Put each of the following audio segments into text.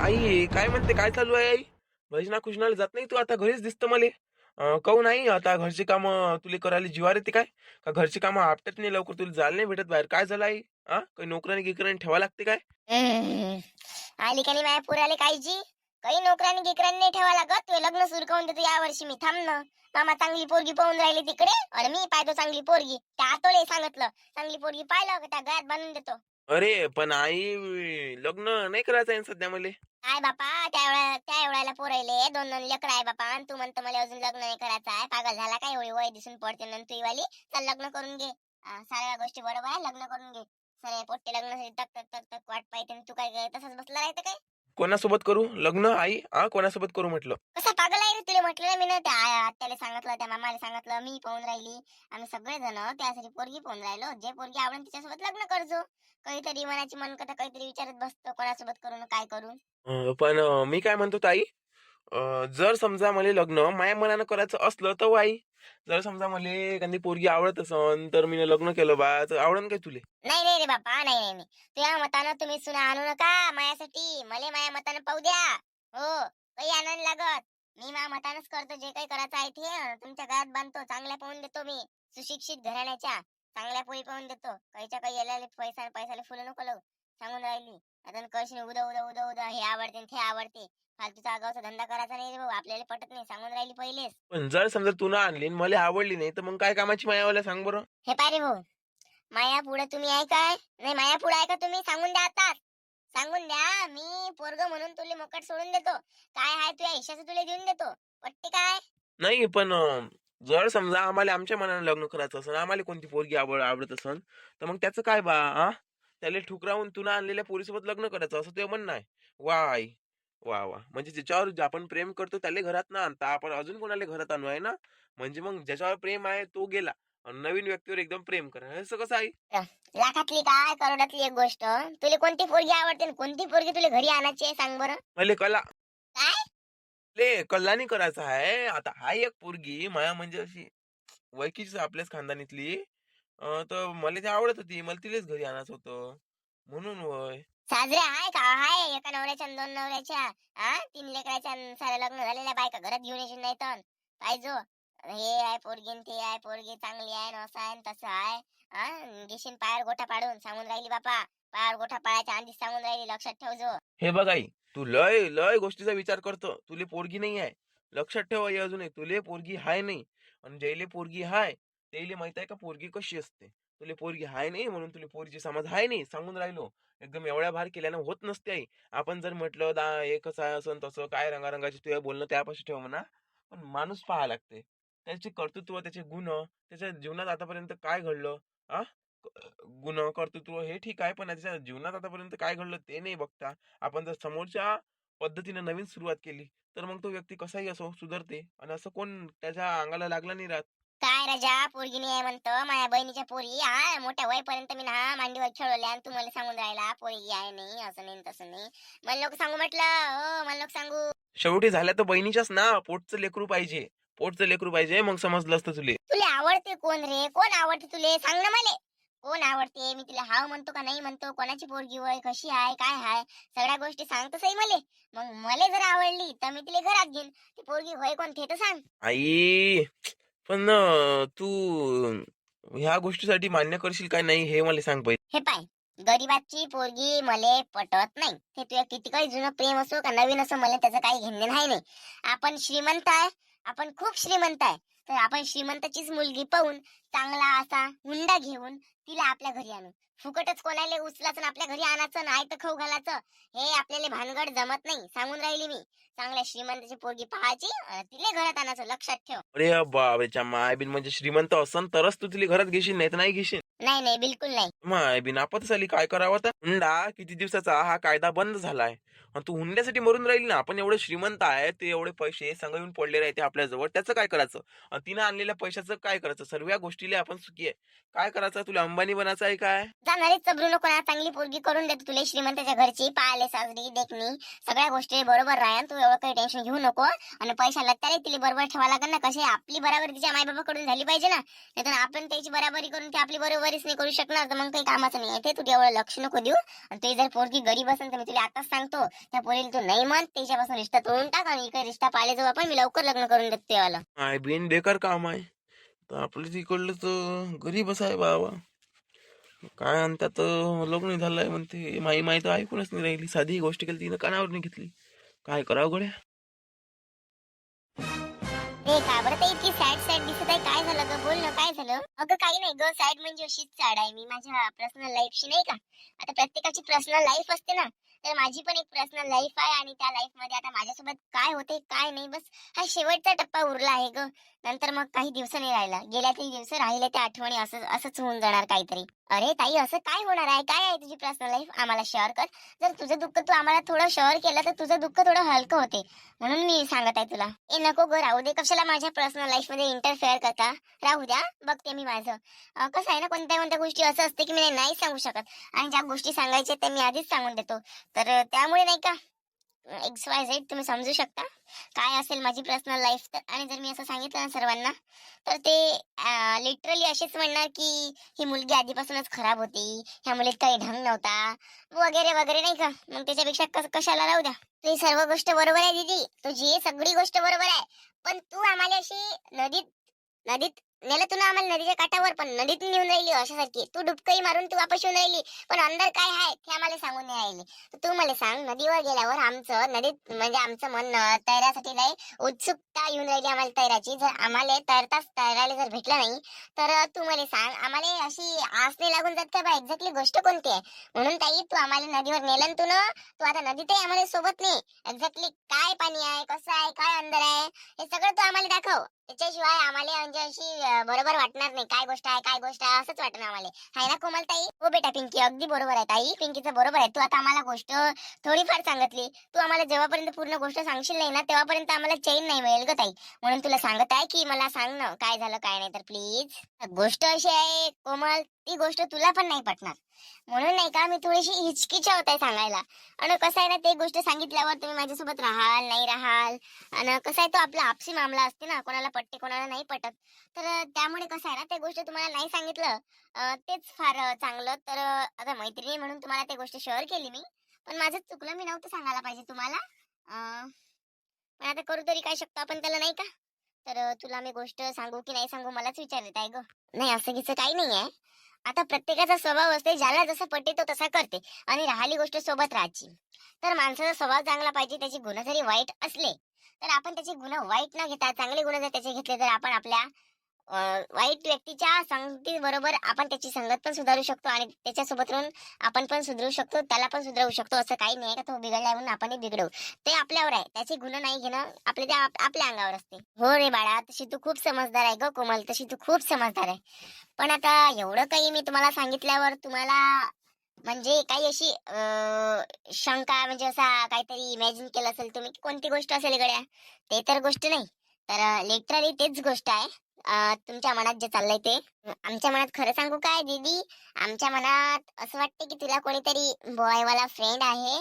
आई काय म्हणते, काय चालू आहे आई? भजना कुजनाला जात नाही तू आता, घरीच दिसतं मले. काहून आई आता घरची कामं तुले करायला जिवावर येते काय? का घरची कामं आपटत नाही लवकर, तुला जायला नाही भेटत बाहेर? काय झालं आई? काही नोकरानी गिकरानी ठेवावं लागते काय? हम्म. आली का नाही माझ्या पोराले काळजी? काही नोकरांनी गिकरांनी नाही ठेवा लागत. तुझे लग्न सुरू करून देतो या वर्षी मी. थांब ना. मामा चांगली पोरगी पाहून राहिली तिकडे आणि मी पाहतो चांगली पोरगी. त्या आतोले सांगितलं चांगली पोरगी पाहिलं का त्या गळ्यात बांधून देतो. अरे पण आई, लग्न नाही करायचं आहे सध्या मले. काय बापा त्या एवढ्याला पोरायले दोन दोन लेकर आहे बापा आणि तू म्हणतो मला अजून लग्न नाही करायचं आहे. पागल झाला काय? एवढी वय दिसून पडते नंतर वाली. चल लग्न करून घे. साऱ्या गोष्टी बरोबर आहे, लग्न करून घे. सरे पोट्टे लग्नासाठी तक तक तक तक वाट पाहिजे आणि तू काय तसंच बसला राहते काय? कोणासोबत करू लग्न आई? कोणासोबत करू म्हटलं? कसा पागल आहे रे? तुला म्हटलं ना मी ना त्या आत्याला सांगितलं, त्या मामाला सांगितलं, मी पाहून राहिली. आम्ही सगळे जण त्यासाठी पोरगी पाहून राहिलो. जे पोरगी आवडेल तिच्यासोबत लग्न करजो. काहीतरी मनाची मनकथा काहीतरी विचारत बसतो कोणासोबत करू न काय करू. पण मी काय म्हणतो ताई, जर समजा मला लग्न माया मनानं करायचं असलं तर आई, जर समजा मला एखादी पोरगी आवडत असन तर मी लग्न केलं बा, तर आवडन काय तुले? नाही नाही रे बापा, नाही नाही नाही. तुझ्या मतानं तुम्ही सुना आणू नका माझ्यासाठी. मला माझ्या मतानं पाहू द्या. हो, काही आनंद लागत. मी माझ्या मतानच करतो जे काही करायचं आहे ते. तुमच्या गळ्यात बांधतो. चांगल्या पाहून देतो मी. सुशिक्षित घराण्याच्या चांगल्या पोरी पाहून देतो. काहीच्या काही याला पैसाला फुलं नको लावू. सांगून राहिली. आता करशील उदा उदा उदा उदा हे आवडते ते आवडते. फालतूचा आगाऊचा धंदा करायचा नाही रे भाऊ. आपल्याला पटत नाही. सांगून राहिली पहिलेच. पण जर समजा तू ना आणली आणि मला आवडली नाही तर मग काय कामाची मायावाला, सांग बरं? हे पाय रे भाऊ, माया पुढे तुम्ही आहे काय? नाही माया पुढे आहे का तुम्ही? सांगून द्या आता. सांगून द्या. मी पोरग म्हणून तुले मोकट सोडून देतो. काय आहे तुझ्या हिश्शाचं तुला देऊन देतो. पट्टे काय? नाही पण जर समजा आम्हाला आमच्या मनानं लग्न करायचं असेल, आम्हाला कोणती पोरगी आवडत असेल, तर मग त्याचं काय बा? त्याला ठुकरावून तुला आणलेल्या पोरीसोबत लग्न करायचं असं ते म्हणणं आहे. वा आई, वा वा, म्हणजे ज्याच्यावर जे आपण प्रेम करतो त्याला घरात ना आणता आपण अजून कोणाला घरात आणू आहे ना? म्हणजे मग ज्याच्यावर प्रेम आहे तो गेला आणि नवीन व्यक्तीवर एकदम प्रेम करा, असं कसं आहे? लाखातली काय करोडातली एक गोष्ट. तुला कोणती पोरगी आवडते आणि कोणती पोरगी तुला घरी आणायची आहे सांग बरं. मले कला काय? ले कल्लानी करायचं आहे आता. हाय एक पोरगी माया, म्हणजे अशी वळखीचीच आपल्याच खानदानीतली. तर मला ती आवडत होती, मला तिलाच घरी आणायचं होतं म्हणून वय. साजरे आहे का? आहे एका नवऱ्याच्या आणि दोन नवऱ्याच्या. तीन लेकराच्या आणि सारे लग्न झालेल्या बायका घरात घेऊन येशील नाही तर पाहिजो. हे आहे पोरगी न ते आहे पोरगी चांगली आहे न असं आहे न तसं आहे. घेशील पायावर गोठा पाडून. सांगून राहिली बापा. पायावर गोठा पाडायच्या आधीच सांगून राहिली. लक्षात ठेव जो. हे बघ आई, तू लय लय गोष्टीचा विचार करतो. तुले पोरगी नाही आहे, लक्षात ठेव आई. अजून एक, तुले पोरगी हाय नाही आणि ज्याले पोरगी हाय त्याले माहित आहे का पोरगी कशी असते. तुले पोरगी हाय नाही म्हणून तुले पोरीची समज हाय नाही सांगून राहिलो. एकदम एवढ्या भार केल्यानं होत नसते आई. आपण जर म्हटलं हे कसं आहे असं तसं काय रंगारंगाची तुझ्या बोलणं त्यापाशी ठेव म्हणा, पण माणूस पाहा लागते. त्याचे कर्तृत्व, त्याचे गुण, त्याच्या जीवनात आतापर्यंत काय घडलं, आ गुण कर्तृत्व हे ठीक आहे, पण त्याच्या जीवनात आतापर्यंत काय घडलं ते नाही बघता. आपण जर समोरच्या पद्धतीने नवीन सुरुवात केली तर मग तो व्यक्ती कसाही असो सुधरते आणि असं कोण त्याच्या अंगाला लागला नाही राहत. काय राजा पोरगी नाही आहे म्हणतो. माझ्या बहिणीच्या पोरी मोठ्या वयपर्यंत मी ना मांडीवर खेळवल्या आणि तू मला सांगून राहिला पोरगी आहे नाही असं नाही तसं नाही. मला लोक सांगू म्हटलं. हो मला लोक सांगू. शेवटी झाल्या तर बहिणीच्याच ना, पोटचं लेकरू पाहिजे. पोटचं लेकरू पाहिजे, मग समजलं असतं तुले. तुला आवडते कोण रे? कोण आवडते तुले? सांग ना मला. कोण आवडते? मी तिला हाव म्हणतो का नाही म्हणतो? कोणाची पोरगी वय कशी आहे काय आहे सगळ्या गोष्टी सांगतो सही मले. मग मला जर आवडली तर मी तिला घरात घेईन. ती पोरगी होय कोण ते तर सांग. आई पण तू ह्या गोष्टीसाठी मान्य करशील काय नाही हे मला सांग पहिले. हे पाय, गरीबाची पोरगी मले पटत नाही. ते तुझ्या किती काही जुनं प्रेम असो का नवीन असो मला त्याचं काही घेणं नाही. आपण श्रीमंत आहे. आपण खूप श्रीमंत आहे. तर आपण श्रीमंताचीच मुलगी पाहून चांगला असा हुंडा घेऊन तिला आपल्या घरी आणू. फुकटच कोणाला उचलायचं आपल्या घरी आणायचं नाही तर खाऊ घालायचं. हे आपल्याला भानगड जमत नाही. सांगून राहिली मी. चांगल्या श्रीमंताची पोरगी पाहायची तिला घरात आणायचं. लक्षात ठेव. अरे बाबाच्या माय बिन, म्हणजे श्रीमंत असन तरच तू तिला घरात घेशील, नाही तर नाही घेशील. नाही नाही बिलकुल नाही. माय बिन आपतच आली, काय करावं आता? हुंडा किती दिवसाचा हा कायदा बंद झालाय आणि तू हुंड्यासाठी मरून राहील ना. आपण एवढे श्रीमंत आहे, ते एवढे पैसे संग येऊन पडले राहते आपल्याजवळ, त्याचं काय करायचं? आणि तिनं आणलेल्या पैशाचं काय करायचं? सर्व गोष्टीला आपण सुखी आहे. काय करायचं? तुला अंबानी बनायचं आहे काय? जाणारे चबरू नको ना. चांगली पोरगी करून देतो तुला श्रीमंताच्या घरची. पाहिले सासरी देखणी सगळ्या गोष्टी बरोबर राहन. तू एवढं काही टेन्शन घेऊ नको. आणि पैसा लागता रे तिला बरोबर ठेवा लागेल ना. कशी आपली बराबरी तिच्या मायबापाकडून झाली पाहिजे ना. नाही तर आपण त्याची बराबरी करून ती आपली बरोबरीच नाही करू शकणार तर मग सांग काही कामाचं नाही आहे ते, तू एवढं लक्ष नको देऊ. आणि ते जर पोरगी गरीब असेल तर मी तुला आताच सांगतो, त्या पोरीला तू नाही म्हण, त्याच्यापासून रिश्ता तोडून टाक आणि इकडे रिश्ता पाहिले जाऊ आपण, मी लवकर लग्न करून देतो त्याला. काय बिन बेकार काम आहे. तर आपलं तिकडलं तर गरीबच आहे बाबा. काय आणि त्यात लग्न झालंय म्हणते, माई माई तर ऐकूनच नाही राहिली. साधी गोष्ट केली तिनं कानावर नाही घेतली. काय करावं गड्या. रे का बरं ते इतकी सॅड सॅड दिसत आहे, काय झालं ग, बोल ना काय झालं. अगं काही नाही ग, सॅड म्हणजे अशीच सॅड आहे मी माझ्या पर्सनल लाईफशी नाही का. आता प्रत्येकाची पर्सनल लाईफ असते ना, तर माझी पण एक पर्सनल लाईफ आहे आणि त्या लाईफ मध्ये आता माझ्यासोबत काय होते काय नाही, बस हा शेवटचा टप्पा उरला आहे ग. नंतर मग काही दिवस नाही राहिला, गेल्या काही दिवस राहिले त्या आठवणी असं असंच होऊन जाणार काहीतरी. अरे ताई असं काय होणार आहे, काय आहे तुझी पर्सनल लाईफ, आम्हाला शेअर कर. जर तुझं दुःख तू आम्हाला थोडं शेअर केलं तर तुझं दुःख थोडं हलकं होते, म्हणून मी सांगत आहे तुला. ए नको ग, राहू दे, कशाला माझ्या पर्सनल लाईफ मध्ये इंटरफेअर करता. राहू द्या, बघते मी माझं. कसं आहे ना, कोणत्या कोणत्या गोष्टी असं असते की मी नाही सांगू शकत, आणि ज्या गोष्टी सांगायच्या त्या मी आधीच सांगून देतो. तर त्यामुळे नाही का, एक्स वाय झेड तुम्ही समजू शकता काय असेल माझी पर्सनल लाईफ. तर आणि जर मी असं सांगितलं ना सर्वांना, तर ते लिटरली असेच म्हणणार की ही मुलगी आधीपासूनच खराब होती, ह्या मुलीत काही ढंग नव्हता वगैरे वगैरे नाही का. मग त्याच्यापेक्षा कशाला राहू द्या. ही सर्व गोष्ट बरोबर आहे दीदी, तुझी सगळी गोष्ट बरोबर आहे. पण तू आम्हाला अशी नदीत नदीत नेलं, तू ना आम्हाला नदीच्या काठावर, पण नदीत नेऊन राहिली अशासारखी. तू डुबकही मारून तू वापस येऊन राहिली, पण अंदर काय आहे ते आम्हाला सांगून नाही राहिली. तर तू मला सांग, नदीवर गेल्यावर आमचं नदीत म्हणजे आमचं मन तैरासाठी लय उत्सुकता येऊन राहिली आम्हाला तैराची. जर आम्हाला तैरायला जर भेटलं नाही, तर तू मला सांग आम्हाला अशी आस नाही लागून जात का बा, एक्झॅक्टली गोष्ट कोणती आहे. म्हणून ताई तू आम्हाला नदीवर नेलं तू ना, तू आता नदीतही आम्हाला सोबत नाही. एक्झॅक्टली काय पाणी आहे, कसं आहे, काय अंदर आहे, हे सगळं तू आम्हाला दाखव. त्याच्याशिवाय आम्हाला म्हणजे अशी बरोबर वाटणार नाही. काय गोष्ट आहे काय गोष्ट आहे असंच वाटणार आम्हाला. हाय ना कोमल ताई. हो बेटा पिंकी, अगदी बरोबर आहे ताई, पिंकीचं बरोबर आहे. तू आता आम्हाला गोष्ट थोडीफार सांगितली, तू आम्हाला जेव्हापर्यंत पूर्ण गोष्ट सांगशील नाही ना, तेव्हापर्यंत आम्हाला चैन नाही मिळेल ग ताई. म्हणून तुला सांगत आहे की मला सांग ना काय झालं काय नाही तर प्लीज. गोष्ट अशी आहे कोमल, ती गोष्ट तुला पण नाही पटणार, म्हणून नाही का मी थोडीशी हिचकिचावत आहे सांगायला. आणि कसं आहे ना, ते गोष्ट सांगितल्यावर तुम्ही माझ्यासोबत राहाल नाही राहाल, आणि कसं आहे तो आपला आपसी मामला असते ना, कोणाला पटते कोणाला नाही पटत. तर त्यामुळे कसं आहे ना, ते गोष्ट तुम्हाला नाही सांगितलं तेच फार चांगलं. तर आता मैत्रिणी म्हणून तुम्हाला ते गोष्ट शेअर केली मी, पण माझं चुकलं, मी नव्हतं सांगायला पाहिजे तुम्हाला. पण आता करू तरी काय शकतो आपण त्याला नाही का. तर तुला मी गोष्ट सांगू की नाही सांगू मलाच विचारत आहे ग. नाही असं गिचं काही नाही आहे. आता प्रत्येकाचा स्वभाव असते, ज्याला जसं पटते तो तसा करते. आणि राहिली गोष्ट सोबत राहायची, तर माणसाचा स्वभाव चांगला पाहिजे. त्याची गुण जरी वाईट असले तर आपण त्याचे गुण वाईट न घेता चांगले गुण जर त्याचे घेतले, तर आपण आपल्या वाईट व्यक्तीच्या संगती बरोबर आपण त्याची संगत पण सुधारू शकतो, आणि त्याच्यासोबत राहून आपण पण सुधरू शकतो, त्याला पण सुधरवू शकतो. असं काही नाही का तो बिघडलाय म्हणून आपणही बिघडवू. ते आपल्यावर आहे, त्याचे गुण नाही घेणं आपल्या अंगावर असते. हो रे बाळा, तशी तू खूप समजदार आहे ग कोमल, तशी तू खूप समजदार आहे. पण आता एवढं काही मी तुम्हाला सांगितल्यावर तुम्हाला म्हणजे काही अशी शंका म्हणजे असा काहीतरी इमॅजिन केलं असेल तुम्ही की कोणती गोष्ट असेल गड्या, ते तर गोष्ट नाही. तर लिटरली तेच गोष्ट आहे. तुमच्या मनात जे चाललंय ते. आमच्या मनात खरं सांगू काय दीदी, आमच्या मनात असं वाटतं की तुला कोणीतरी बॉयवाला फ्रेंड आहे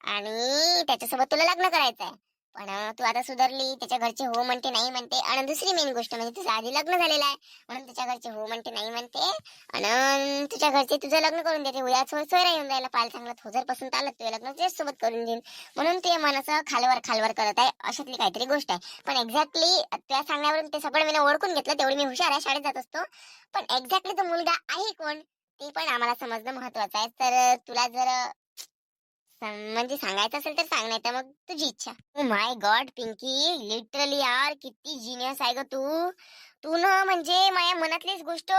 आणि त्याच्यासोबत तुला लग्न करायचं आहे. पण तू आता सुधारली, त्याच्या घरचे हो म्हणते नाही म्हणते, आणि दुसरी मेन गोष्ट म्हणजे तुझं आधी लग्न झालेलं आहे म्हणून त्याच्या घरचे हो म्हणते नाही म्हणते, आणि तुझ्या घरचे तुझं लग्न करून देते. उद्या सोयरा येऊन राहिला पाल चांगला, तो जर पसंत आलं तुझं लग्न तुझ्याच सोबत करून देईन, म्हणून ते मनाचं खालवर खालवर करत आहे. अशातली काहीतरी गोष्ट आहे. पण एक्झॅक्टली त्या सांगण्यावरून ते सगळं मी ओळखून घेतलं, तेवढी मी हुशार आहे, शाळेत जात असतो. पण एक्झॅक्टली तो मुलगा आहे कोण ते पण आम्हाला समजणं महत्वाचं आहे. तर तुला जर म्हणजे सांगायचं असेल तर सांग, नाही तर मग तुझी इच्छा. Oh my god Pinky, literally यार किती जिनियस आहे ग तू. तू ना म्हणजे माझ्या मनातलीच गोष्ट,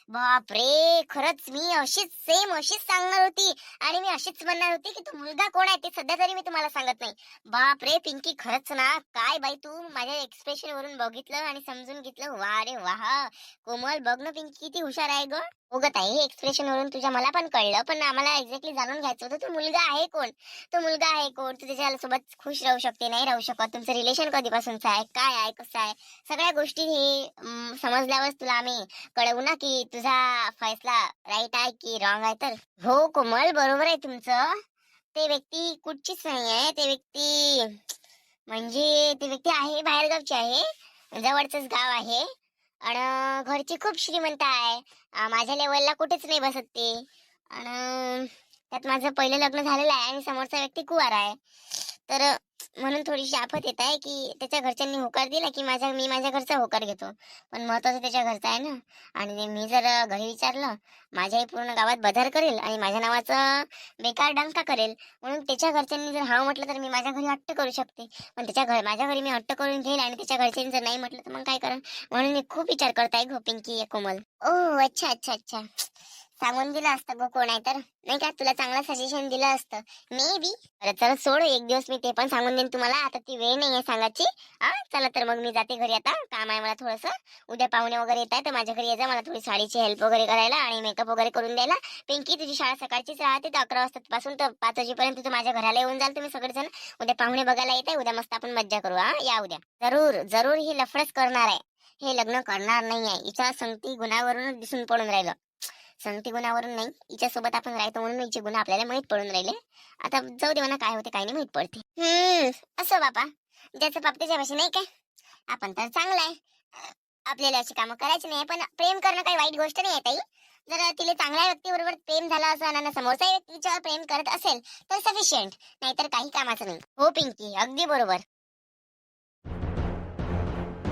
बापरे खरंच मी अशीच सेम अशीच सांगणार होती, आणि मी अशीच म्हणणार होती की तो मुलगा कोण आहे ते सध्या तरी मी तुम्हाला सांगत नाही. बापरे पिंकी, खरंच ना, काय बाई तू माझ्या एक्सप्रेशन वरून बघितलं आणि समजून घेतलं. वा रे वाह कोमल, बघ ना पिंकी किती हुशार आहे ग. बघत आहे एक्सप्रेशन वरून तुझ्या, मला पण कळलं, पण आम्हाला एक्झॅक्टली जाणून घ्यायचं होतं तो मुलगा आहे कोण. तो मुलगा आहे कोण, तू त्याच्या सोबत खुश राहू शकते नाही राहू शकत, तुमचं रिलेशन कधीपासूनचं आहे, काय आहे कसं आहे, सगळ्या गोष्टी हे समजल्यावर तुला आम्ही कळवू ना की तुझा फैसला राईट आहे की रॉंग आहे. तर हो कोमल बरोबर आहे तुमचं. ते व्यक्ती कुठचीच नाही आहे, ते व्यक्ती म्हणजे ते व्यक्ती आहे बाहेरगावची आहे, जवळचंच गाव आहे. आणि घरची खूप श्रीमंत आहे. माझ्या लेवलला कुठेच नाही बसत ते. आणि त्यात माझं पहिलं लग्न झालेलं आहे आणि समोरचा व्यक्ती कुवारा आहे. तर म्हणून थोडीशी आफत येत आहे की त्याच्या घरच्यांनी होकार दिला की मी माझ्या घरचा होकार घेतो. पण महत्वाचं त्याच्या घरचा आहे ना. आणि मी जर घरी विचारलं, माझ्याही पूर्ण गावात बदर करेल आणि माझ्या नावाचं बेकार डंका करेल. म्हणून त्याच्या घरच्यांनी जर हा म्हटलं तर मी माझ्या घरी हट्ट करू शकते. पण माझ्या घरी मी हट्ट करून घेईल आणि त्याच्या घरच्यांनी जर नाही म्हटलं तर मग काय करा. म्हणून मी खूप विचार करताय गो पिंकी कोमल. ओ अच्छा अच्छा अच्छा, सांगून दिलं असतं गो कोण आहे तर, नाही का, तुला चांगलं सजेशन दिलं असतं मे बी. अरे चला सोड, एक दिवस मी ते पण सांगून देईन तुम्हाला. आता ती वेळ नाहीये सांगायची. चला तर मग मी जाते घरी, आता काम आहे मला थोडस. उद्या पाहुणे वगैरे येत आहे तर माझ्या घरी यायचं, मला थोडी साडीची हेल्प वगैरे करायला आणि मेकअप वगैरे करून द्यायला. पिंकी तुझी शाळा सकाळचीच राहते तर 11 वाजतापासून तर 5 वाजेपर्यंत तू माझ्या घराला येऊन जाल तुम्ही सगळेजण. उद्या पाहुणे बघायला येत आहे, उद्या मस्त आपण मज्जा करू. या उद्या जरूर जरूर. ही लफडच करणार आहे, हे लग्न करणार नाही आहे. हिच्या संगती गुणावरूनच दिसून पडून राहिलं. संगती गुणावरून नाही, हिच्यासोबत आपण राहतो म्हणून हिचे गुण आपल्याला माहित पडून राहिले. आता जाऊ दे म्हणा, काय होते काय नाही माहित पडते. असं बाबा, ज्याचं बाप त्याच्यापाशी नाही काय. आपण तर चांगलं आहे, आपल्याला अशी कामं करायची नाही. पण प्रेम करणं काही वाईट गोष्ट नाही आहे ताई. जर तिला चांगल्या व्यक्तीबरोबर प्रेम झालं असं आणि समोरचा व्यक्ती तिच्यावर प्रेम करत असेल तर सफिशियंट, नाहीतर काही कामाचं नाही. हो पिंकी, अगदी बरोबर.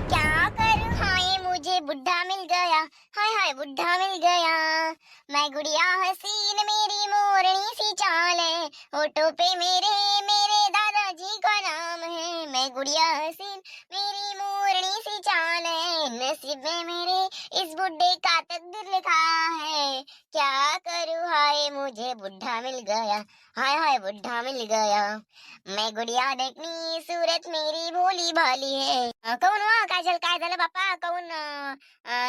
क्या करूं हाय मुझे बुढ़ा मिल गया, हाय हाय बुढ़ा मिल गया। मैं गुड़िया हसीन मेरी मोरनी सी चाल है, होठों पे मेरे मेरे दादाजी का नाम है। मैं गुड़िया हसीन मेरी मोरनी सी चाल है, नसीब में मेरे इस बुढ़े का तकदीर लिखा है। क्या करूं हाय मुझे बुढ़ा मिल गया, हाय हाय बुढ़ा मिल गया। मैं गुड़िया देखनी सूरत मेरी भोली भाली है। काऊन वा काजल, काय झालं बापा? काऊन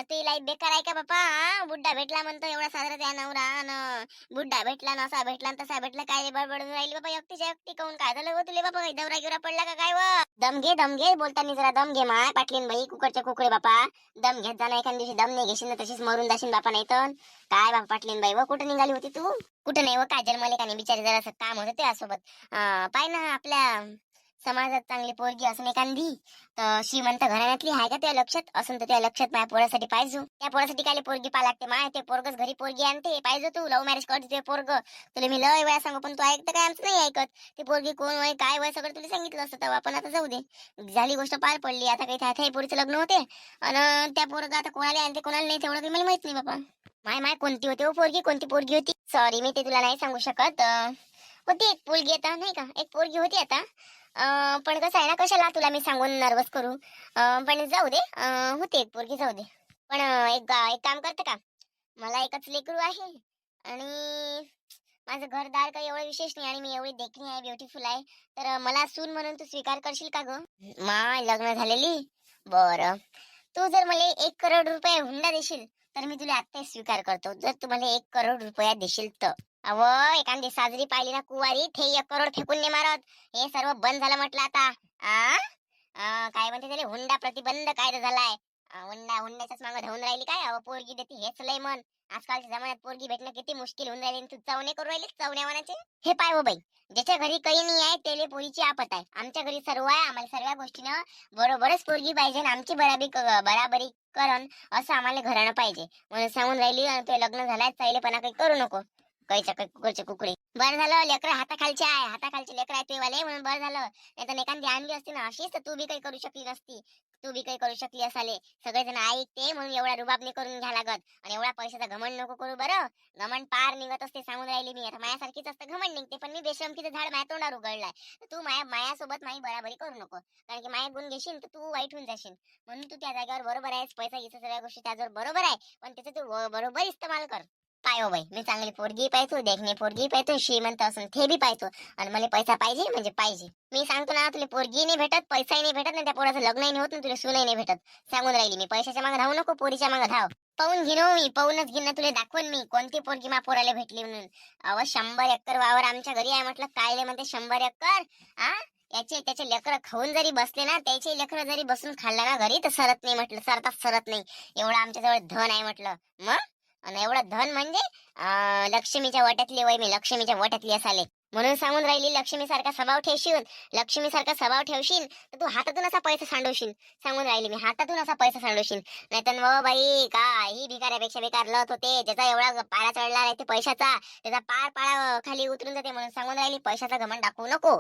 ती लाईफ बेकार आहे का बापा? बुड्ढा भेटला म्हणतो एवढा साजरा त्या नवरा, बुड्ढा भेटला ना, असा भेटला तसा भेटला, काय बडबडून राहिली बाबा एकटीच्या एकटी. काऊन काय झालं हो तुले बाबा? काही दवरा गिवरा पडला का काय? व दम घे बोलताना जरा दम घे. माय पाटलीन बाई कुकडच्या कुकडे बापा, दम घेत जा ना. एखाद दिवशी दम नाही घेशील ना तशीच मरून जाशील बापा. नाही तर काय बापा पाटलीन बाई, व कुठं निघाली होती तू? कुठं नाही व काजल, मला का नाही बिचारी जरा काम होतं त्यासोबत. पाय ना, आपल्या समाजात चांगली पोरगी असून एखादी तर श्रीमंत घराण्यातली आहे का त्या लक्षात? असून तर त्या लक्षात माझ्या पोरासाठी पाहिजे. त्या पोरासाठी काय पोरगी पा लागते माय? ते पोरगच घरी पोरगी आणते पाहिजे. तू लव्ह मॅरेज करते ते पोरग, तुला मी लय वेळा सांगू पण तू ऐकतं काय? आमचं नाही ऐकत. ते पोरगी कोण वय काय वय सगळं तुला सांगितलं असतं तेव्हा. पण आता जाऊ दे, झाली गोष्ट पार पडली. आता काही थाय पोरीचं लग्न होते आणि त्या पोरग आता कोणाला आणते कोणाला नाही तेवढं काही मला माहित नाही बाबा. माय कोणती होती हो पोरगी? कोणती पोरगी होती? सॉरी, मी ते तुला नाही सांगू शकत. होती एक पोरगी आता, नाही का, एक पोरगी होती आता. पण कसं आहे ना, कशाला तुला मी सांगून नर्वस करू. पण जाऊ दे, होते एक पोरगी, जाऊ दे. पण एक काम करते का, मला एकच लेकरू आहे आणि माझं घरदार काही एवढं विशेष नाही आणि मी एवढी देखणी आहे, ब्युटिफुल आहे. तर मला सून म्हणून तू स्वीकार करशील का ग? माय लग्न झालेली, बरं. तू जर मला 1 करोड रुपये हुंडा देशील तर मी तुला आत्ता स्वीकार करतो. जर तू मला 1 करोड रुपया देशील तर. अव एखादी साजरी पाहिली ना कुवारी, ते 1 करोड फेकून नाही मारत. हे सर्व बंद झालं म्हटलं आता. काय म्हणते त्याला, हुंडा प्रतिबंध कायदा झालाय. हुंड्याच्याच मागं धावून राहिली काय? पोरगी देते हेच लय मन. आजकालच्या जमान्यात पोरगी भेटणं किती मुश्किल होऊन राहिली. तू चवणे करू राहिली, चवण्यावानाचे. हे पाय हो बाई, ज्याच्या घरी काही नाही आहे त्याला पोरीची आपत आहे. आमच्या घरी सर्व आहे, आम्हाला सर्व गोष्टीनं बरोबरच पोरगी पाहिजे आणि आमची बराबरी करण असं आम्हाला घराणं पाहिजे. म्हणून सांगून राहिली, ते लग्न झालंय चालेपणा काही करू नको. काहीच्या काही कुकडचे कुकडे. बरं झालं लेकर हाताखालचे आहे, हाताखालचे लेकर आहे ते वाले, म्हणून बरं झालं. नाही तर एखादी आणली असती ना अशीच तर तू बी काही करू शकली नसती. तू बी काही करू शकली असाले. सगळेजण ऐकते म्हणून एवढा रुबाब नाही करून घ्या लागत. आणि एवढा पैशाचा घमंड नको करू बरं. घमंड पार निघत असते सांगून राहिली मी. आता मायासारखीच असतं घमंड निघते, पण मी बेशरमकीचं झाड माझ्या तोंडावर उघडलाय. तर तू मायासोबत माझी बराबरी करू नको. कारण की माया गुण घेशील तर तू वाईट होऊन जाशील. म्हणून तू त्या जागेवर बरोबर आहेस. पैसा इथं सगळ्या गोष्टी त्याच्यावर बरोबर आहे, पण त्याचा तू बरोबर इस्तेमाल कर. पाय हो बाई, मी चांगली पोरगी पाहतो, देखणी पोरगी पाहतो, श्रीमंत असून ते बी पाहतो. आणि मला पैसा पाहिजे म्हणजे पाहिजे. मी सांगतो ना, तुला पोरगी नाही भेटत, पैसाही नाही भेटत, नाही त्या पोराचं लग्नही नाही होत, तुला सूनही नाही भेटत. सांगून राहिली मी. पैशाच्या मागे धावू नको, पोरीच्या मागे धाव. पाहून घेईन मी, पाहूनच घेईन ना, तुला दाखवून मी कोणती पोरगी मा पोराला भेटली म्हणून. 100 एकर वावर आमच्या घरी आहे म्हटलं. काय म्हणते 100 एकर? त्याचे लेकर खाऊन जरी बसले ना, त्याचे लेकर जरी बसून खाल्ला ना घरी तर सरत नाही म्हटलं, सरत नाही. एवढं आमच्याजवळ धन आहे म्हटलं. मग आणि एवढं धन म्हणजे लक्ष्मीच्या वाट्यातली वय, मी लक्ष्मीच्या वाट्यातली असाले. म्हणून सांगून राहिली लक्ष्मीसारखा स्वभाव ठेवशील, लक्ष्मीसारखा स्वभाव ठेवशील तर तू हातातून असा पैसा सांडवशील. सांगून राहिली मी, हातातून असा पैसा सांडवशील. नाहीतर मग बाई ही भिकाऱ्यापेक्षा बेकार लत होते, ज्याचा एवढा पारा चढला आहे ते पैशाचा, त्याचा पार पाळा खाली उतरून जाते. म्हणून सांगून राहिली पैशाचा घमंड दाखवू नको.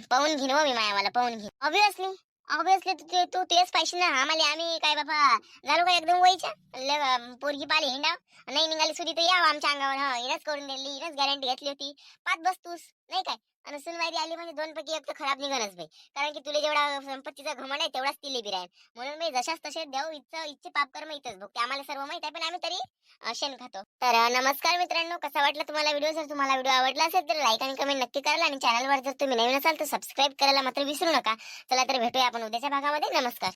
पाहून घेईन हो मी मायावाला, पाहून घेईन. ऑब्विसली तू तेच पाहिजे ना. आम्ही काय बाबा झालो का एकदम वयच्या पोरगी पाली हिंडाव नाही निघाली सुधी तर यावं आमच्या अंगावर. हिनच करून दिली, हिनच गॅरंटी घेतली होती. पाच बसतूस नाही काय. आणि सुनवायरी आली म्हणजे दोन पैकी एक तर खराब निघणच बाई. कारण की तुला जेवढा संपत्तीचा घमंड आहे तेवढाच तिले बी राहील. म्हणून मी जशाच तसे देव इच्छे पाप कर्म इथंच बघते. आम्हाला सर्व माहित आहे पण आम्ही तरी शेण खातो. तर नमस्कार मित्रांनो, कसा वाटला तुम्हाला व्हिडिओ? जर तुम्हाला व्हिडिओ आवडला असेल तर लाईक आणि कमेंट नक्की करा. आणि चॅनलवर जर तुम्ही नवीन असाल तर सबस्क्राईब करायला मात्र विसरू नका. चला तर भेटूया आपण उद्याच्या भागामध्ये. नमस्कार.